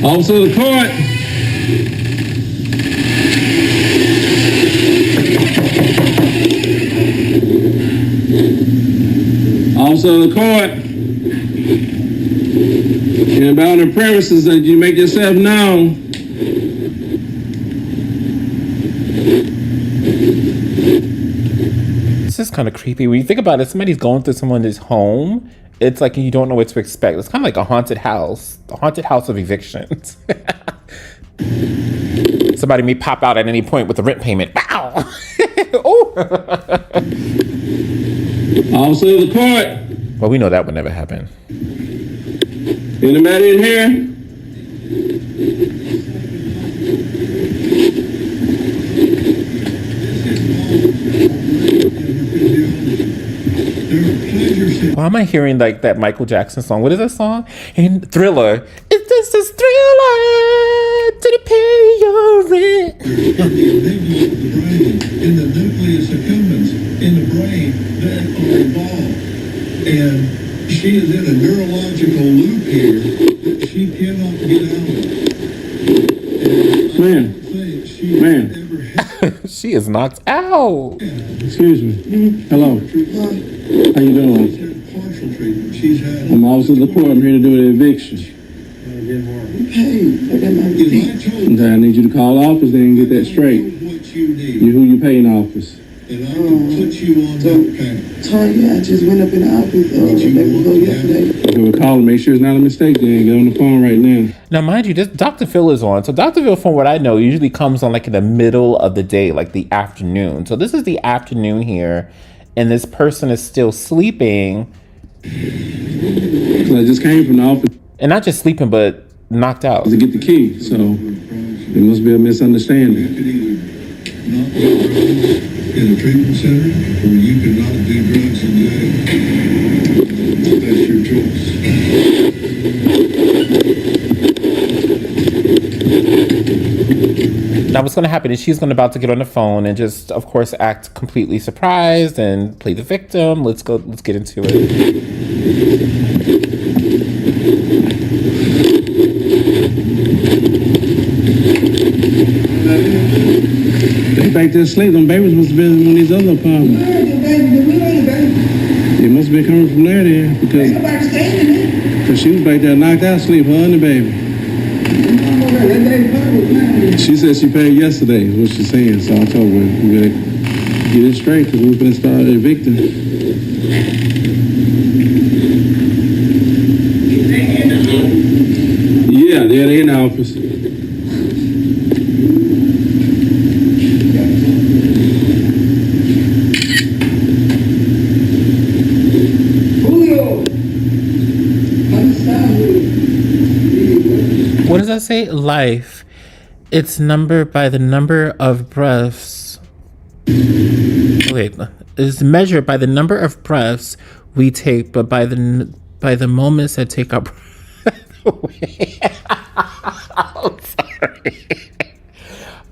Officer of the court. Officer of the court. In about the premises that you make yourself known. This is kind of creepy. When you think about it, somebody's going through someone's home. It's like you don't know what to expect. It's kind of like a haunted house. The haunted house of evictions. Somebody may pop out at any point with a rent payment. Wow! Oh! Officer of the court. Well, we know that would never happen. Anybody in here? Why am I hearing like that Michael Jackson song? What is that song? In Thriller. Is this a thriller? Did it pay your rent? In the nucleus accumbens in the brain that are involved. And she is in a neurological loop here that she cannot get out of. She is knocked out. Excuse me. Hello. How you doing? Partial treatment. She's had. I'm officer of the court. I'm here to do the eviction. Okay, I need you to call office then and get that straight. Who you paying office? And I can put you on that panel. Tanya, I just went up in the office yesterday. Okay, we'll call and make sure it's not a mistake then. Get on the phone right now. Now, mind you, this Dr. Phil is on. So Dr. Phil, from what I know, usually comes on like in the middle of the day, like the afternoon. So this is the afternoon here, and this person is still sleeping. So I just came from the office. And not just sleeping, but knocked out. To get the key, so it must be a misunderstanding. You could either not do drugs in a treatment center, or you could not do drugs in jail. That's your choice. Now what's going to happen is she's going to about to get on the phone and just, of course, act completely surprised and play the victim. Let's get into it. They back there asleep. Them babies must have been in one of these other apartments. They must have been coming from there then, because she was back there knocked out asleep, her and the baby. She said she paid yesterday, is what she's saying. So I told her we better get it straight because we're going to start evicting. Yeah, they're in the office. What does that say? Life. It's numbered by the number of breaths. Wait, it's measured by the number of breaths we take, but by the moments that take our breath away. I'm sorry.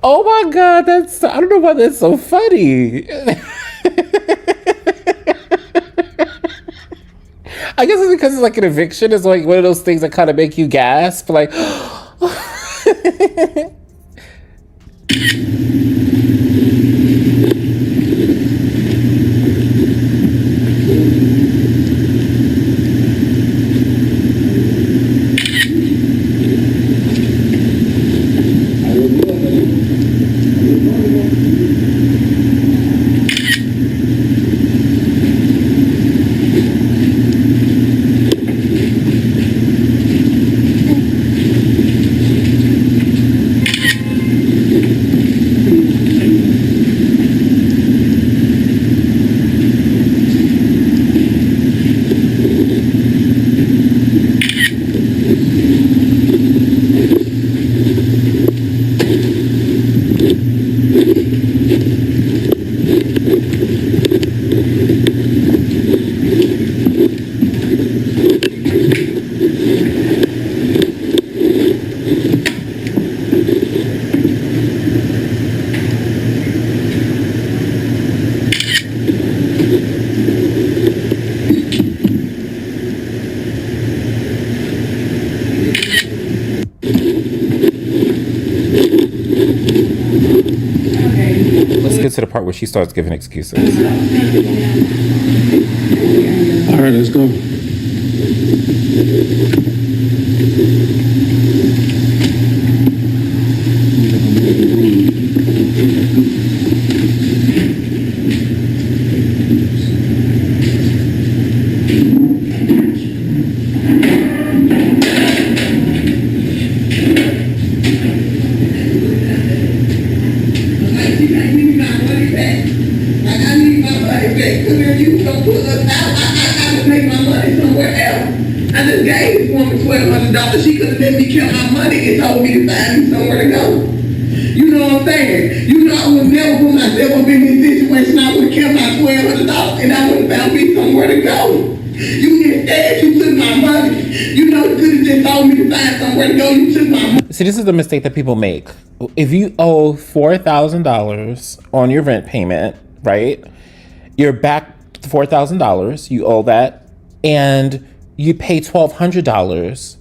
Oh my God, I don't know why that's so funny. I guess it's because it's like an eviction. It's like one of those things that kind of make you gasp, like. to the part where she starts giving excuses. All right, let's go. $1,200. She could have let me count my money and told me to find me somewhere to go. You know what I'm saying? You know I would never put myself up in this situation. I would have kept my $1,200 and I would have found me somewhere to go. You instead you took my money. You know you could have just told me to find somewhere to go. You took my money. See, this is the mistake that people make. If you owe $4,000 on your rent payment, right? You're back $4,000. You owe that, and you pay $1,200.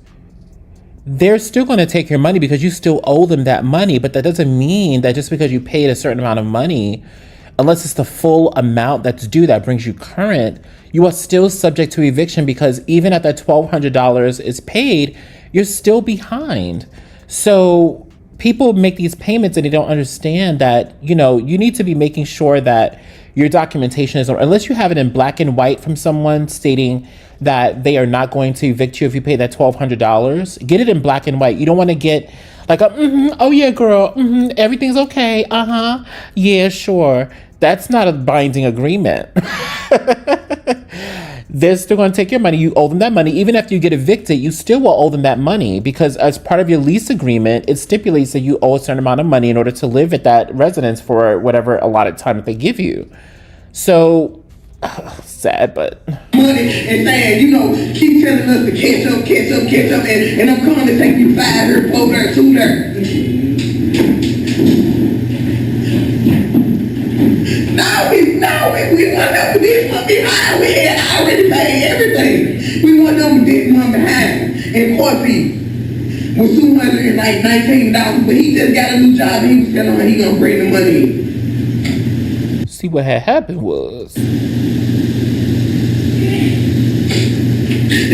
They're still going to take your money because you still owe them that money. But that doesn't mean that just because you paid a certain amount of money, unless it's the full amount that's due that brings you current, you are still subject to eviction, because even at that $1,200 is paid, you're still behind. So people make these payments and they don't understand that, you know, you need to be making sure that your documentation is, unless you have it in black and white from someone stating that they are not going to evict you if you pay that $1,200, get it in black and white. You don't want to get like a, oh yeah, girl, everything's okay. Yeah, sure. That's not a binding agreement. They're still going to take your money. You owe them that money. Even after you get evicted, you still will owe them that money, because as part of your lease agreement, it stipulates that you owe a certain amount of money in order to live at that residence for whatever allotted time that they give you. So, sad, but... Money and saying, you know, keep telling us to catch up, and I'm coming to take you 5 here, 4 there, 2 there. We want them this one behind. We had already paid everything. We want them this one behind. And court fee was $219, but he just got a new job. He was telling her he gonna bring the money in. See, what had happened was... Let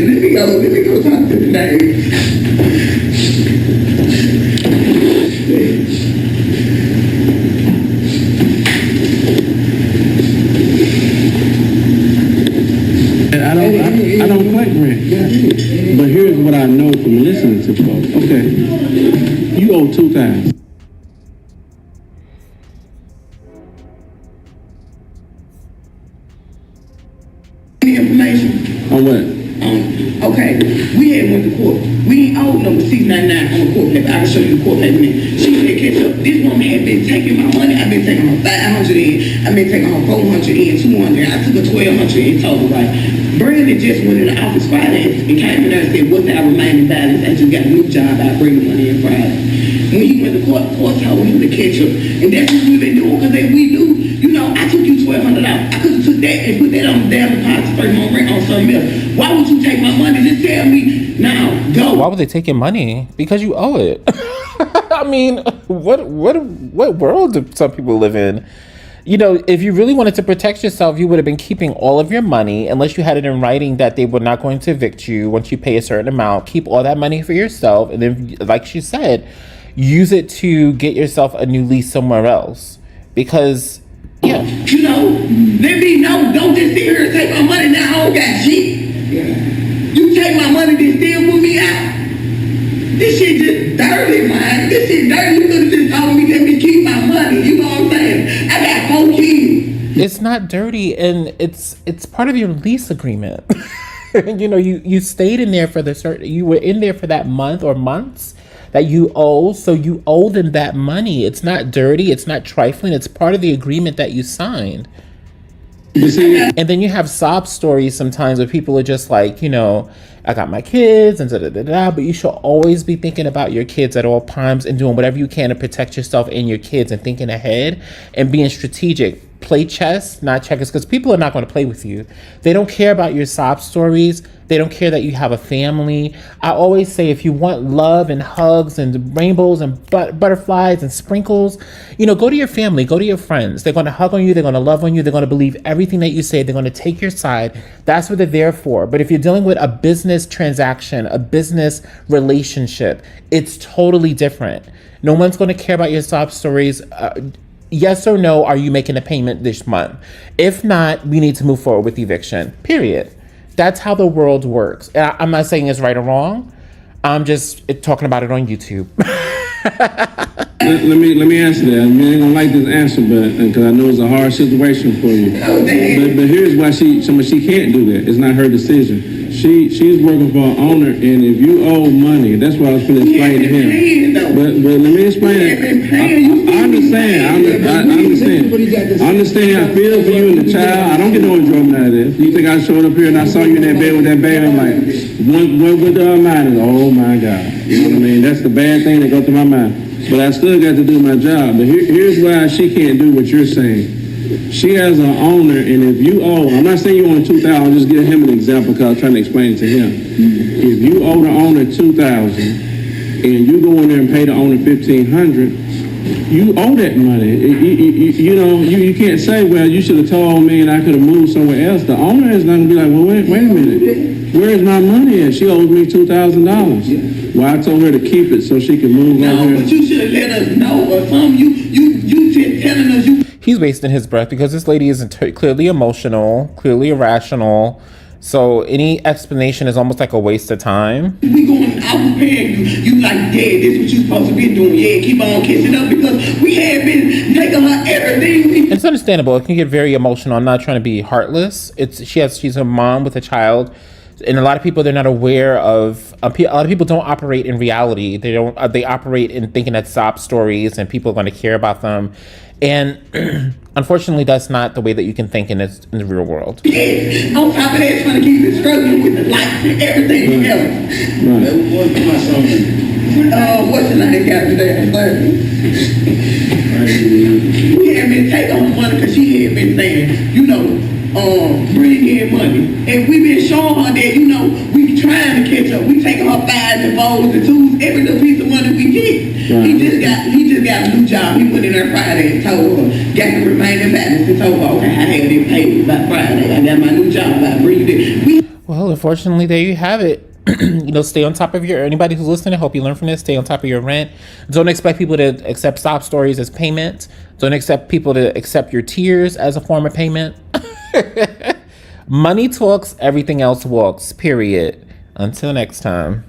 me go talk to the name. I don't collect rent. But here's what I know from listening to folks. Okay, you owe $2,000. Any information? On what? Okay, we had went to court. We ain't owed number 699 on the court paper. I can show you the court paper. She said, catch up. This woman had been taking my money. I've been taking her 500 in. I've been taking her 400 in, 200. I took her 1,200 in total, right? Brandon just went in the office Friday and came in there and said, what's our remaining balance? I just got a new job. I bring the money in Friday. When he went to court told him to catch up. And that's what we've been doing, because we knew, you know, I took you $1,200 out. I could have took that and put that on the damn deposit first on rent on something else. Why would you take my money? Just tell me now, go. Why would they take your money? Because you owe it. I mean, what world do some people live in? You know, if you really wanted to protect yourself, you would have been keeping all of your money, unless you had it in writing that they were not going to evict you once you pay a certain amount. Keep all that money for yourself, and then, like she said, use it to get yourself a new lease somewhere else. Because, yeah. You know, let me know. Don't just sit here and take my money. Now I don't got shit. You take my money, then still put me out. This shit just dirty, man. This shit dirty. You could have just told me, let me keep my money. You know what I'm saying? I got 4 kids. It's not dirty, and it's part of your lease agreement. You know, you stayed in there for you were in there for that month or months that you owe, so you owe them that money. It's not dirty, it's not trifling, it's part of the agreement that you signed. And then you have sob stories sometimes where people are just like, you know, I got my kids and but you should always be thinking about your kids at all times and doing whatever you can to protect yourself and your kids and thinking ahead and being strategic. play chess, not checkers, because people are not going to play with you. They don't care about your sob stories. They don't care that you have a family. I always say, if you want love and hugs and rainbows and butterflies and sprinkles, you know, go to your family, go to your friends. They're going to hug on you. They're going to love on you. They're going to believe everything that you say. They're going to take your side. That's what they're there for. But if you're dealing with a business transaction, a business relationship, it's totally different. No one's going to care about your sob stories. Yes or no, are you making a payment this month? If not, we need to move forward with eviction, period. That's how the world works. And I'm not saying it's right or wrong. I'm just talking about it on YouTube. let me answer that. You ain't gonna like this answer, but because I know it's a hard situation for you. But here's why she can't do that. It's not her decision. She's working for an owner, and if you owe money, that's what I was going to explain to him. But let me explain it. I understand. I feel for you and the child. I don't get no enjoyment out of this. You think I showed up here and I saw you in that bed with that baby? I'm like, what would the mind is? Oh my God. You know what I mean? That's the bad thing that goes through my mind. But I still got to do my job. But here's why she can't do what you're saying. She has an owner, and if you owe, I'm not saying you owe $2,000, I'll just give him an example because I was trying to explain it to him. If you owe the owner $2,000 and you go in there and pay the owner $1,500, you owe that money. You can't say, well, you should have told me and I could have moved somewhere else. The owner is not going to be like, well, wait a minute. Where is my money at? She owes me $2,000. Well, I told her to keep it so she can move over here. But you should have let us know or something. You telling us you. He's wasting his breath because this lady is clearly emotional, clearly irrational. So any explanation is almost like a waste of time. We going out preparing you. You like, yeah, this what you supposed to be doing. Yeah, keep on kissing up because we have been taking her everything. It's understandable. It can get very emotional. I'm not trying to be heartless. She's a mom with a child. And a lot of people, they're not aware of, a lot of people don't operate in reality. They operate in thinking that sob stories and people are going to care about them. And unfortunately, that's not the way that you can think in the real world. Yeah, on top of that, trying to keep it struggling with the lights and everything else. What's the name got today? We had been taking on money because she had been saying, bring in money. And we've been showing her that, we trying to catch up. We taking her fives and fours and twos, every little piece of money we get. Right. He just got a new job. He went in there Friday and told her, got the remaining balance and told her, okay, I had it paid by Friday. I got my new job. I breathed it. Well, unfortunately, there you have it. Stay on top of anybody who's listening, I hope you learn from this. Stay on top of your rent. Don't expect people to accept sob stories as payment. Don't expect people to accept your tears as a form of payment. Money talks, everything else walks, period. Until next time.